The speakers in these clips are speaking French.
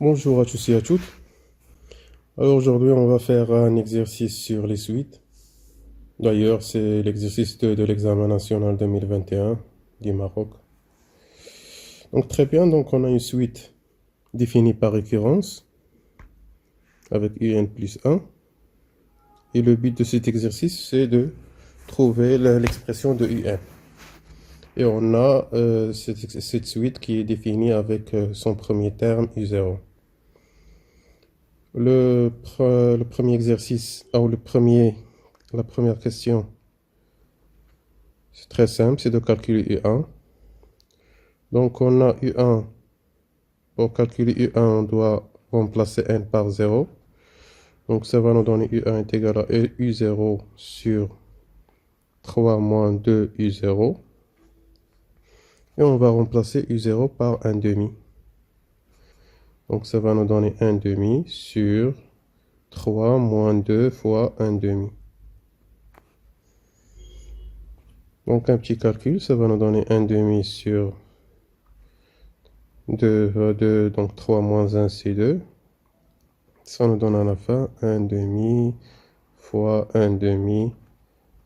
Bonjour à tous et à toutes. Alors aujourd'hui, on va faire un exercice sur les suites. D'ailleurs, c'est l'exercice de l'examen national 2021 du Maroc. Donc très bien, donc on a une suite définie par récurrence avec un plus 1. Et le but de cet exercice, c'est de trouver l'expression de un. Et on a cette suite qui est définie avec son premier terme u0. Le premier exercice, ou la première question, c'est très simple, c'est de calculer U1. Donc on a U1, pour calculer U1, on doit remplacer n par 0. Donc ça va nous donner U1 est égal à U0 sur 3 moins 2 U0. Et on va remplacer U0 par 1 demi. Donc ça va nous donner 1 demi sur 3 moins 2 fois 1 demi. Donc un petit calcul, ça va nous donner 1 demi sur 2, donc 3 moins 1 c'est 2. Ça nous donne à la fin 1 demi fois 1 demi,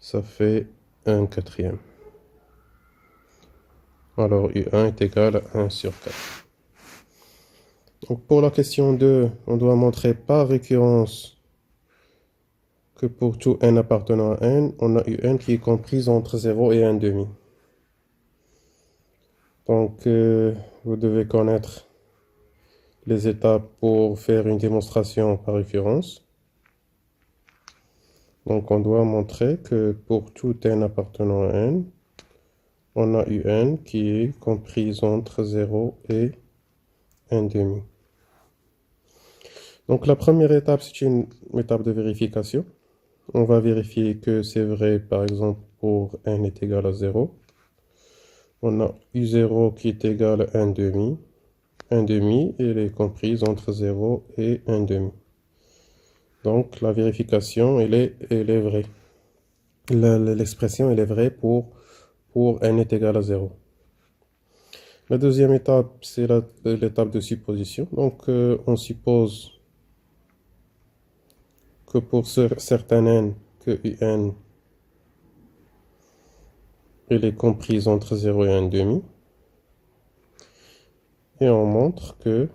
ça fait 1 quatrième. Alors U1 est égal à 1 sur 4. Donc pour la question 2, on doit montrer par récurrence que pour tout n appartenant à n, on a UN qui est comprise entre 0 et 1 demi. Donc vous devez connaître les étapes pour faire une démonstration par référence. Donc on doit montrer que pour tout n appartenant à n, on a UN qui est comprise entre 0 et 1 demi. Donc la première étape, c'est une étape de vérification. On va vérifier que c'est vrai, par exemple, pour n est égal à 0. On a U0 qui est égal à 1 demi. 1 demi, elle est comprise entre 0 et 1 demi. Donc la vérification, elle est vraie. L'expression, elle est vraie pour n est égal à 0. La deuxième étape, c'est l'étape de supposition. Donc on suppose que pour certains n, que un, elle est comprise entre 0 et 1 demi. Et on montre que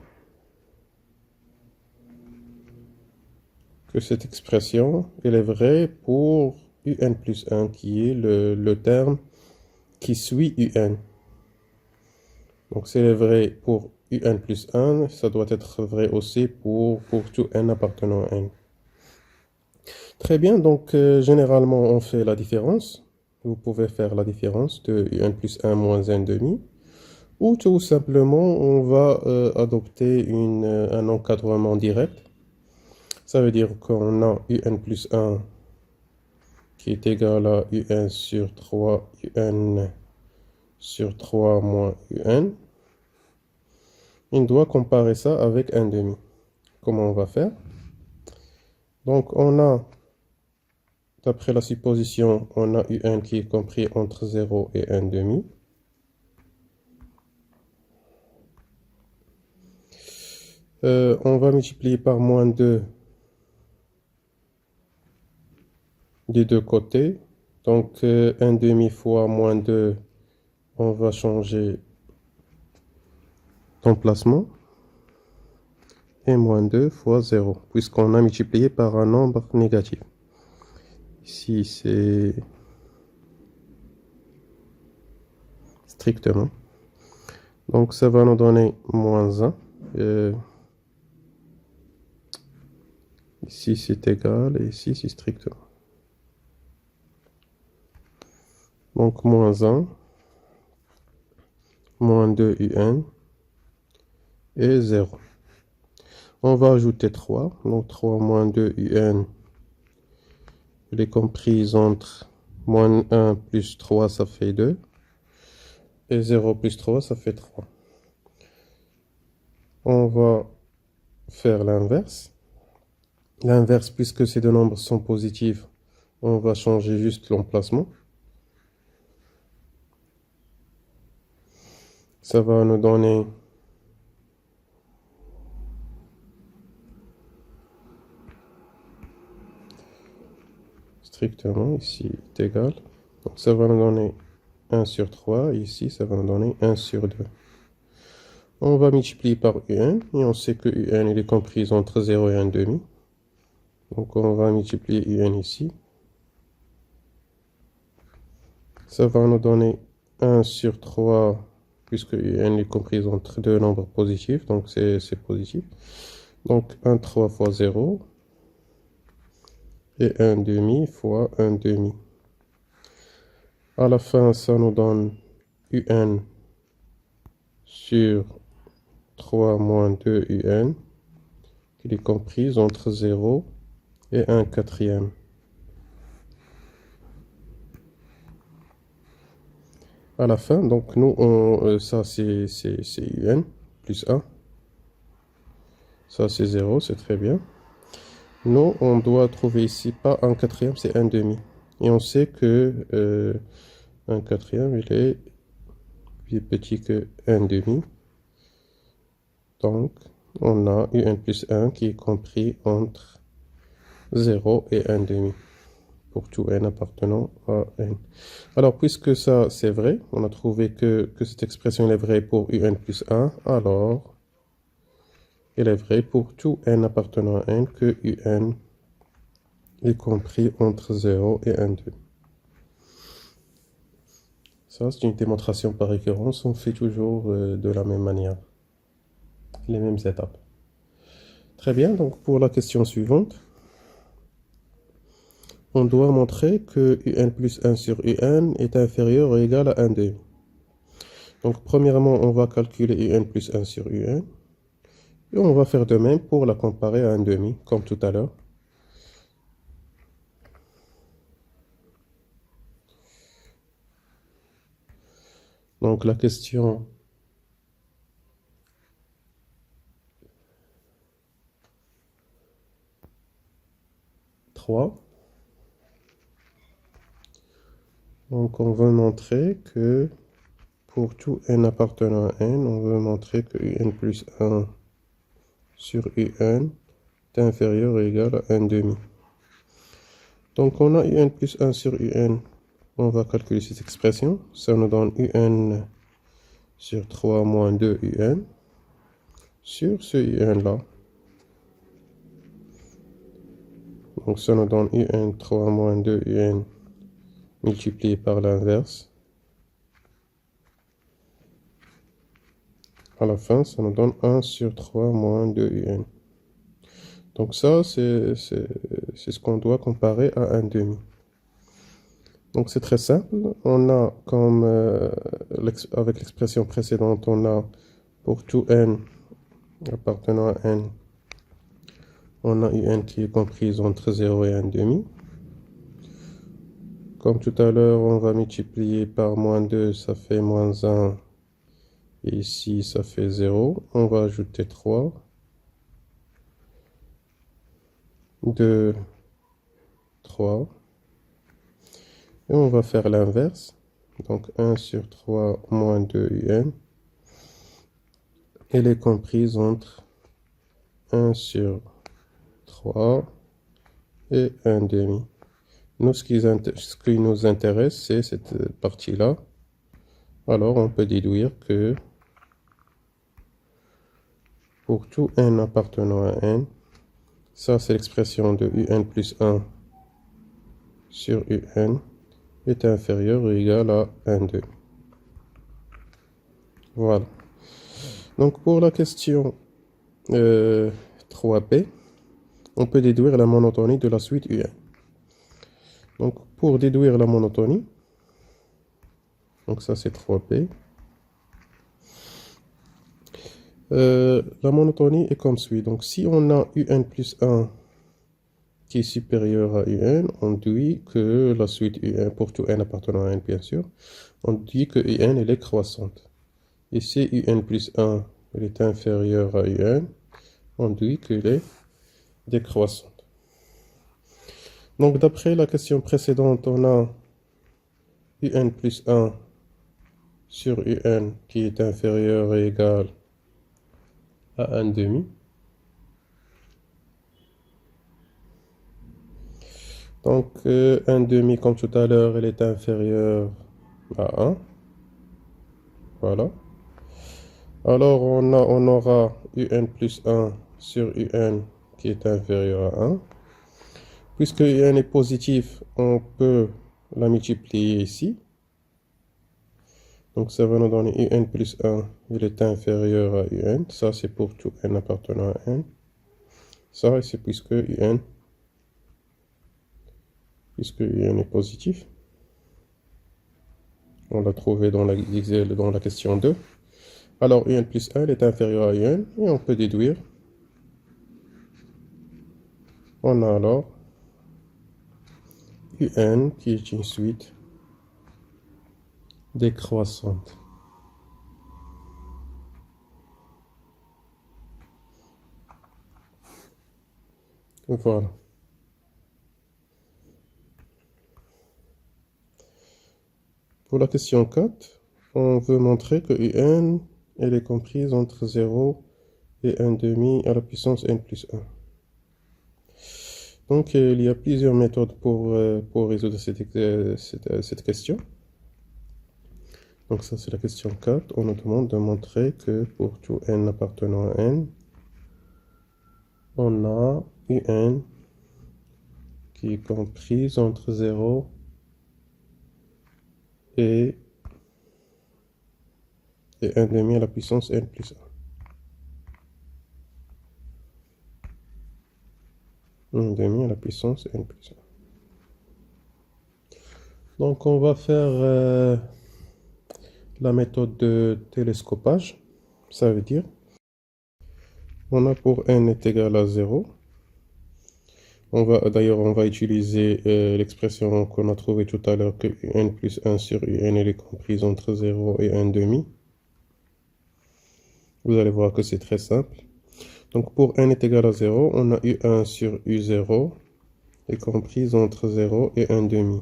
cette expression, elle est vraie pour un plus 1, qui est le terme qui suit un. Donc c'est vrai pour un plus 1, ça doit être vrai aussi pour tout n appartenant à n. Très bien, donc généralement on fait la différence. Vous pouvez faire la différence de un plus 1 moins 1 demi. Ou tout simplement on va adopter un encadrement direct. Ça veut dire qu'on a un plus 1 qui est égal à un sur 3 un sur 3 moins un. On doit comparer ça avec 1 demi. Comment on va faire? Donc on a, d'après la supposition, on a un qui est compris entre 0 et 1 demi. On va multiplier par moins 2 des deux côtés. Donc 1 demi fois moins 2, on va changer d'emplacement. Et moins 2 fois 0, puisqu'on a multiplié par un nombre négatif. Ici, c'est strictement. Donc ça va nous donner moins 1. Ici, c'est égal, et ici, c'est strictement. Donc moins 1, moins 2 un, et 0. On va ajouter 3. Donc 3 moins 2 un, elle est comprise entre moins 1 plus 3, ça fait 2. Et 0 plus 3, ça fait 3. On va faire l'inverse. L'inverse, puisque ces deux nombres sont positifs, on va changer juste l'emplacement. Ça va nous donner strictement, ici est égal. Donc ça va nous donner 1 sur 3, ici ça va nous donner 1 sur 2. On va multiplier par UN, et on sait que UN il est compris entre 0 et 1,5. Donc on va multiplier UN ici. Ça va nous donner 1 sur 3, puisque UN est compris entre deux nombres positifs, donc c'est positif. Donc 1 3 fois 0, et 1,5 fois 1,5. À la fin, ça nous donne UN sur 3 moins 2 UN, qui est comprise entre 0 et 1 quatrième. À la fin, donc nous, ça c'est UN plus 1. Ça c'est 0, c'est très bien. Nous, on doit trouver ici pas 1 quatrième, c'est 1,5. Et on sait que 1 quatrième, il est plus petit que 1,5. Donc, on a UN plus 1 qui est compris entre 0 et 1,5. Pour tout n appartenant à n. Alors, puisque ça c'est vrai, on a trouvé que cette expression est vraie pour un plus 1, alors elle est vraie pour tout n appartenant à n que un est compris entre 0 et 1,2. Ça, c'est une démonstration par récurrence, on fait toujours de la même manière, les mêmes étapes. Très bien, donc pour la question suivante, on doit montrer que un plus 1 sur un est inférieur ou égal à 1,2. Donc, premièrement, on va calculer un plus 1 sur un. Et on va faire de même pour la comparer à 1,5, comme tout à l'heure. Donc, la question 3. Donc, on veut montrer que pour tout n appartenant à n, on veut montrer que un plus 1 sur un est inférieur ou égal à 1,5. Donc, on a un plus 1 sur un. On va calculer cette expression. Ça nous donne un sur 3 moins 2 un sur ce un-là. Donc, ça nous donne un 3 moins 2 un multiplié par l'inverse. À la fin, ça nous donne 1 sur 3 moins 2 un. Donc ça, c'est ce qu'on doit comparer à 1,5. Donc c'est très simple. On a comme, avec l'expression précédente, on a pour tout n appartenant à n, on a un qui est comprise entre 0 et 1,5. Comme tout à l'heure, on va multiplier par moins 2, ça fait moins 1. Et ici, ça fait 0. On va ajouter 3. 2, 3. Et on va faire l'inverse. Donc 1 sur 3 moins 2 un. Elle est comprise entre 1 sur 3 et 1,5. Nous, ce qui nous intéresse, c'est cette partie-là. Alors, on peut déduire que pour tout n appartenant à n, ça c'est l'expression de un plus 1 sur un est inférieur ou égal à 1,2. Voilà. Donc pour la question 3b, on peut déduire la monotonie de la suite un. Donc pour déduire la monotonie, donc ça c'est 3b, la monotonie est comme suit. Donc si on a un plus 1 qui est supérieur à un, on dit que la suite un, pour tout n appartenant à n bien sûr, on dit que un elle est croissante. Et si un plus 1 elle est inférieure à un, on dit qu'elle est décroissante. Donc d'après la question précédente, on a un plus 1 sur un qui est inférieur et égal à 1,5. Donc, 1 demi, comme tout à l'heure, elle est inférieure à 1. Voilà. Alors, on aura un plus 1 sur un qui est inférieur à 1. Puisque un est positif, on peut la multiplier ici. Donc, ça va nous donner un plus 1, il est inférieur à un. Ça, c'est pour tout n appartenant à n. Ça, c'est puisque un est positif. On l'a trouvé dans la question 2. Alors, un plus 1 est inférieur à un, et on peut déduire. On a alors un qui est une suite décroissante. Voilà. Pour la question 4, on veut montrer que un elle est comprise entre 0 et 1 demi à la puissance n plus 1. Donc, il y a plusieurs méthodes pour résoudre cette question. Donc, ça, c'est la question 4. On nous demande de montrer que pour tout n appartenant à n, on a un qui est comprise entre 0 et 1 demi à la puissance n plus 1. 1 demi à la puissance n plus 1. Donc, on va faire la méthode de télescopage. Ça veut dire, on a pour n est égal à 0. D'ailleurs, on va utiliser l'expression qu'on a trouvée tout à l'heure, que n plus 1 sur un elle est comprise entre 0 et 1 demi. Vous allez voir que c'est très simple. Donc, pour n est égal à 0, on a u1 sur u0 est comprise entre 0 et 1 demi.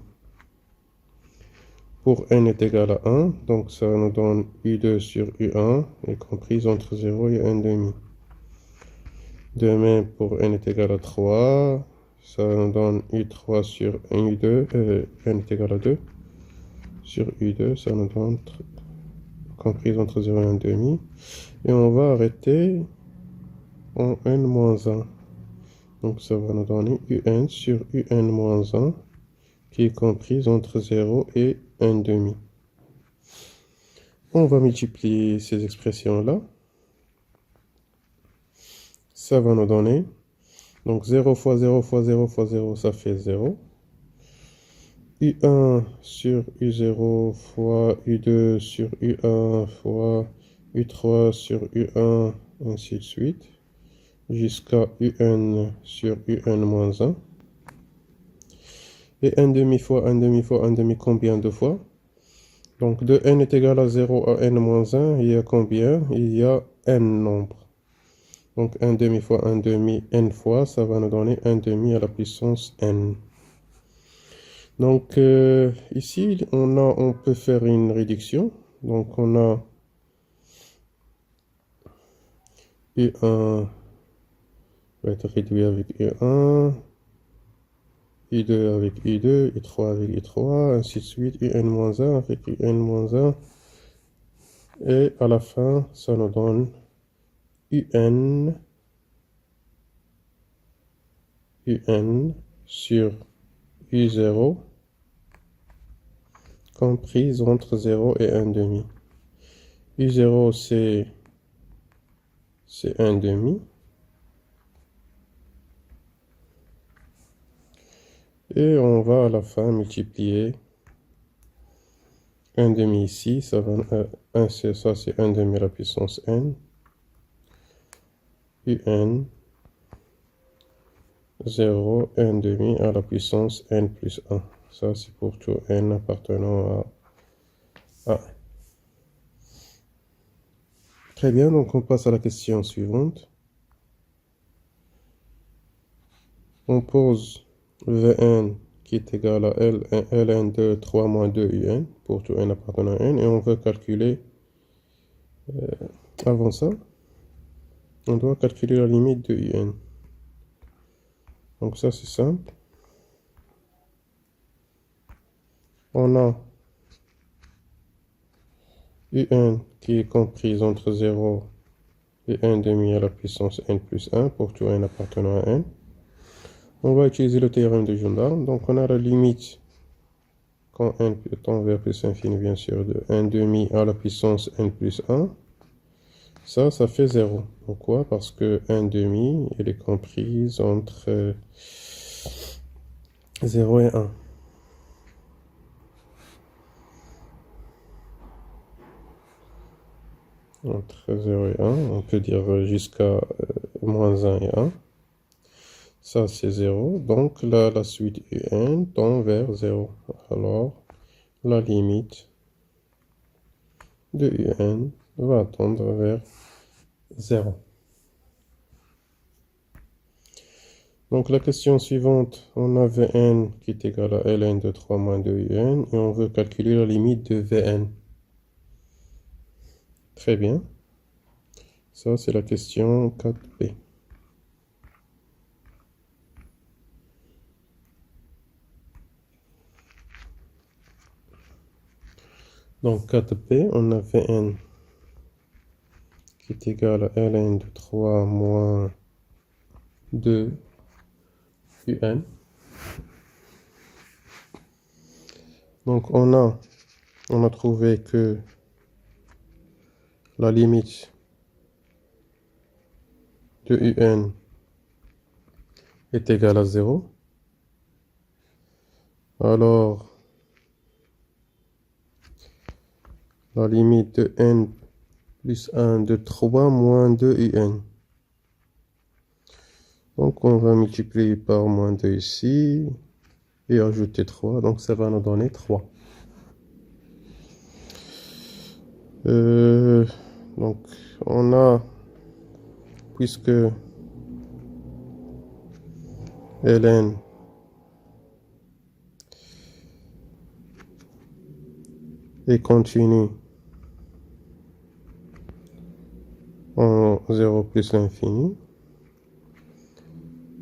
Pour n est égal à 1, donc ça nous donne u2 sur u1 est comprise entre 0 et 1 demi. De même, pour n est égal à 3, ça nous donne u3 sur u2, n est égal à 2. Sur u2, ça nous donne comprise entre 0 et 1 demi. Et on va arrêter en n-1. Donc ça va nous donner un sur un-1 qui est comprise entre 0 et 1 demi. On va multiplier ces expressions-là. Ça va nous donner, donc 0 fois 0 fois 0 fois 0, ça fait 0. U1 sur U0 fois U2 sur U1 fois U3 sur U1, ainsi de suite, jusqu'à UN sur UN moins 1. Et 1 demi fois 1 demi fois 1 demi, combien de fois? Donc de n est égal à 0 à n moins 1, il y a combien? Il y a n nombres. Donc 1 demi fois 1 demi, n fois, ça va nous donner 1 demi à la puissance n. Donc ici, on peut faire une réduction. Donc on a U1 va être réduit avec U1, U2 avec U2, U3 avec U3, ainsi de suite, UN-1 avec UN-1. Et à la fin, ça nous donne UN sur U0 comprise entre 0 et 1 demi. U0 c'est 1 demi. Et on va à la fin multiplier 1 demi ici, ça c'est 1 demi à la puissance n. UN 0, 1 demi à la puissance n plus 1. Ça, c'est pour tout n appartenant à 1. Très bien, donc on passe à la question suivante. On pose Vn qui est égal à Ln de 3 moins 2 Un pour tout n appartenant à n, et on veut calculer, avant ça, on doit calculer la limite de Un. Donc ça, c'est simple. on a un qui est comprise entre 0 et 1 demi à la puissance n plus 1 pour tout n appartenant à n. On va utiliser le théorème de Jondal. Donc on a la limite quand n tend vers plus infini, bien sûr, de 1 demi à la puissance n plus 1. Ça fait 0. Pourquoi? Parce que 1 demi, elle est comprise entre 0 et 1. Entre 0 et 1, on peut dire jusqu'à moins 1 et 1. Ça, c'est 0. Donc, la suite un tend vers 0. Alors, la limite de un va tendre vers 0. Donc, la question suivante, on a Vn qui est égal à Ln de 3 moins 2un et on veut calculer la limite de Vn. Très bien. Ça, c'est la question 4b. Donc 4b, on a Vn qui est égal à Ln de 3 moins 2 un. Donc on a trouvé que la limite de un est égale à 0. Alors, la limite de n plus 1 de 3 moins 2 un. Donc, on va multiplier par moins 2 ici et ajouter 3. Donc, ça va nous donner 3. Donc, on a, puisque Ln est continu en 0 plus l'infini.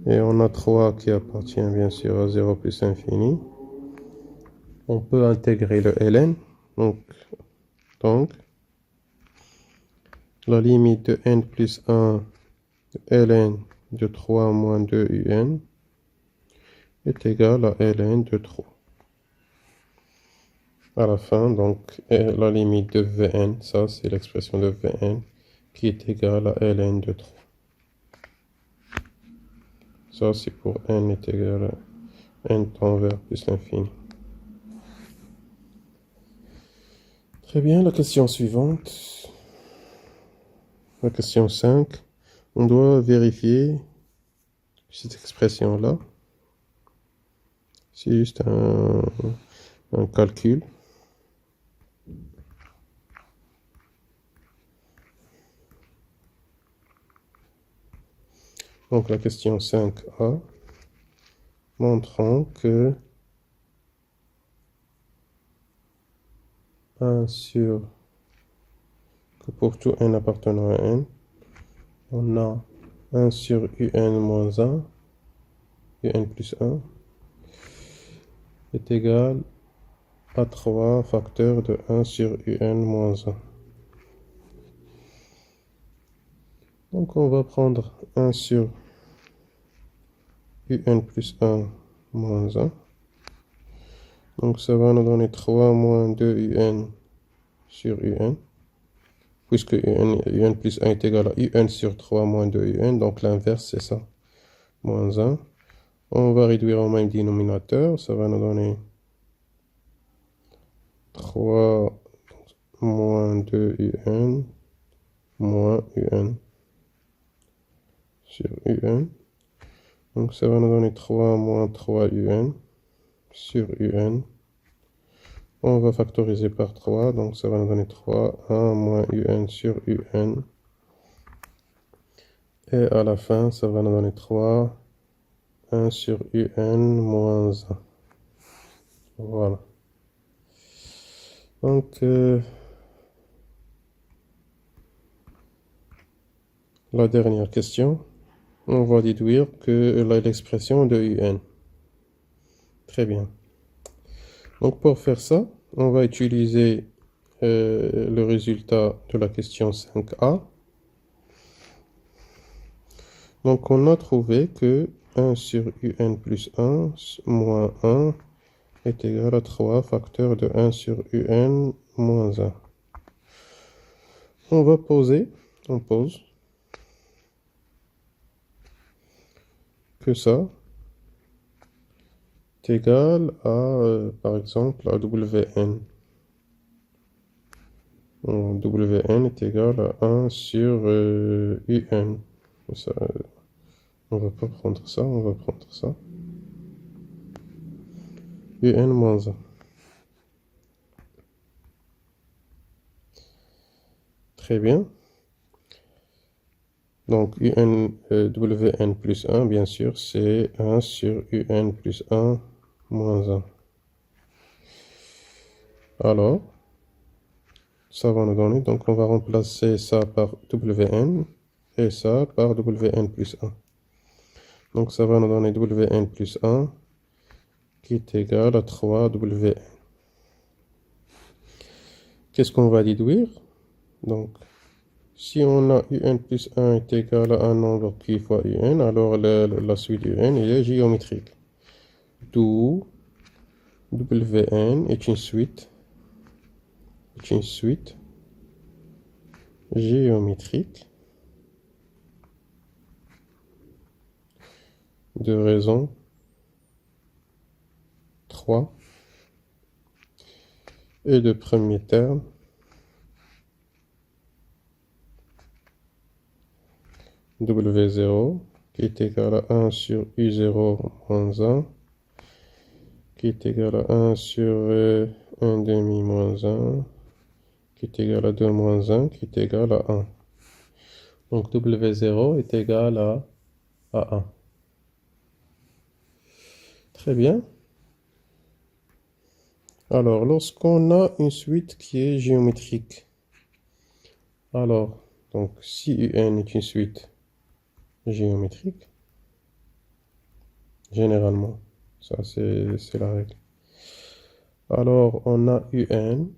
Et on a 3 qui appartient bien sûr à 0 plus infini. On peut intégrer le Ln. Donc la limite de n plus 1 de Ln de 3 moins 2 un est égale à Ln de 3. À la fin, donc, la limite de Vn, ça c'est l'expression de Vn, qui est égale à Ln de 3. Ça c'est pour n est égal à n tend vers plus l'infini. Très bien, la question suivante. La question 5. On doit vérifier cette expression-là. C'est juste un calcul. Donc la question 5a, montrant que 1 sur, que pour tout n appartenant à n, on a 1 sur un moins 1, un plus 1, est égal à 3 facteurs de 1 sur un moins 1. Donc on va prendre 1 sur un plus 1 moins 1. Donc ça va nous donner 3 moins 2 un sur un. Puisque un plus 1 est égal à un sur 3 moins 2 un. Donc l'inverse c'est ça. Moins 1. On va réduire au même dénominateur. Ça va nous donner 3 moins 2 un moins un sur un. Donc ça va nous donner 3 moins 3 un sur un. On va factoriser par 3, donc ça va nous donner 3, 1 moins un sur un. Et à la fin, ça va nous donner 3, 1 sur un moins 1. Voilà. Donc, la dernière question, on va déduire que l'expression de un. Très bien. Donc pour faire ça, on va utiliser le résultat de la question 5a. Donc on a trouvé que 1 sur un plus 1 moins 1 est égal à 3 facteurs de 1 sur un moins 1. On va poser, on pose que ça est égal à, par exemple, à Wn. Wn est égal à 1 sur un. Ça, on va pas prendre ça, on va prendre ça. Un moins 1. Très bien. Donc, Wn plus 1, bien sûr, c'est 1 sur Un plus 1 moins 1. Alors, ça va nous donner, donc on va remplacer ça par Wn et ça par Wn plus 1. Donc, ça va nous donner Wn plus 1 qui est égal à 3Wn. Qu'est-ce qu'on va déduire? Donc, si on a Un plus 1 est égal à un nombre q fois Un, alors la suite Un est géométrique. D'où Wn est une suite géométrique de raison 3 et de premier terme W0 qui est égal à 1 sur U0 moins 1 qui est égal à 1 sur 1 demi moins 1 qui est égal à 2 moins 1 qui est égal à 1. Donc W0 est égal à 1. Très bien. Alors, lorsqu'on a une suite qui est géométrique, alors, donc si UN est une suite géométrique, généralement, ça c'est la règle. Alors, on a UN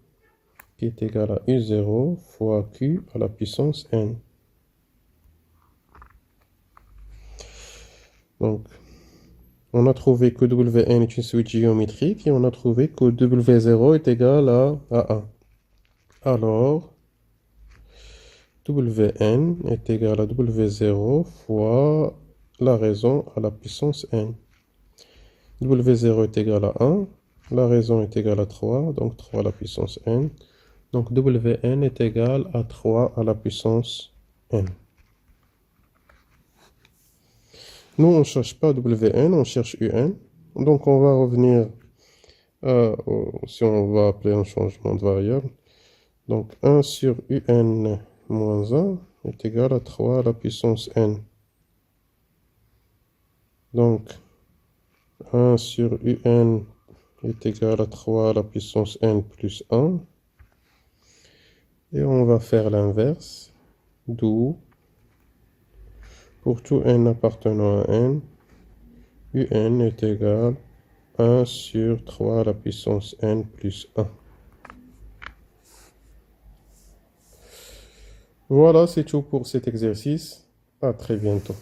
qui est égal à U0 fois Q à la puissance N. Donc, on a trouvé que Wn est une suite géométrique et on a trouvé que W0 est égal à 1. Alors, Wn est égal à W0 fois la raison à la puissance N. W0 est égal à 1, la raison est égale à 3, donc 3 à la puissance N. Donc Wn est égal à 3 à la puissance N. Nous, on ne cherche pas Wn, on cherche Un. Donc on va revenir si on va appeler un changement de variable. Donc 1 sur Un moins 1 est égal à 3 à la puissance N. Donc 1 sur Un est égal à 3 à la puissance N plus 1. Et on va faire l'inverse, d'où, pour tout N appartenant à N, Un est égal à 1 sur 3 à la puissance N plus 1. Voilà, c'est tout pour cet exercice. À très bientôt.